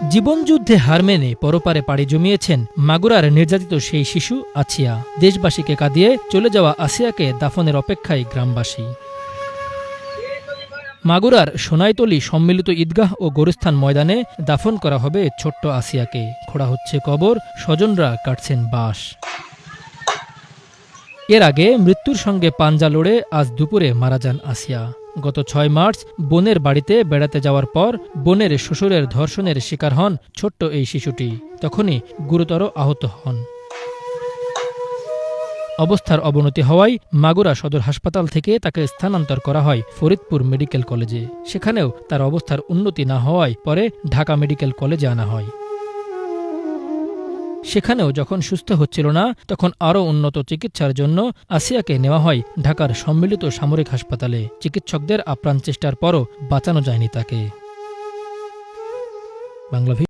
জীবনযুদ্ধে হার মেনে পরপারে পাড়ি জমিয়েছেন মাগুরার নির্যাতিত সেই শিশু আছিয়া। দেশবাসীকে কাঁদিয়ে চলে যাওয়া আসিয়াকে দাফনের অপেক্ষায় গ্রামবাসী। মাগুরার সোনাইতলী সম্মিলিত ঈদগাহ ও গোরস্থান ময়দানে দাফন করা হবে ছোট্ট আসিয়াকে। খোঁড়া হচ্ছে কবর, স্বজনরা কাটছেন বাঁশ। এর আগে মৃত্যুর সঙ্গে পাঞ্জা লড়ে আজ দুপুরে মারা যান আসিয়া। গত ৬ মার্চ বোনের বাড়িতে বেড়াতে যাওয়ার পর বোনের শ্বশুরের ধর্ষণের শিকার হন ছোট্ট এই শিশুটি। তখনই গুরুতর আহত হন। অবস্থার অবনতি হওয়ায় মাগুরা সদর হাসপাতাল থেকে তাকে স্থানান্তর করা হয় ফরিদপুর মেডিকেল কলেজে। সেখানেও তার অবস্থার উন্নতি না হওয়ায় পরে ঢাকা মেডিকেল কলেজে আনা হয়। সেখানেও যখন সুস্থ হচ্ছিল না, তখন আরও উন্নত চিকিৎসার জন্য আসিয়াকে নেওয়া হয় ঢাকার সম্মিলিত সামরিক হাসপাতালে। চিকিৎসকদের আপ্রাণ চেষ্টার পরও বাঁচানো যায়নি তাকে। বাংলা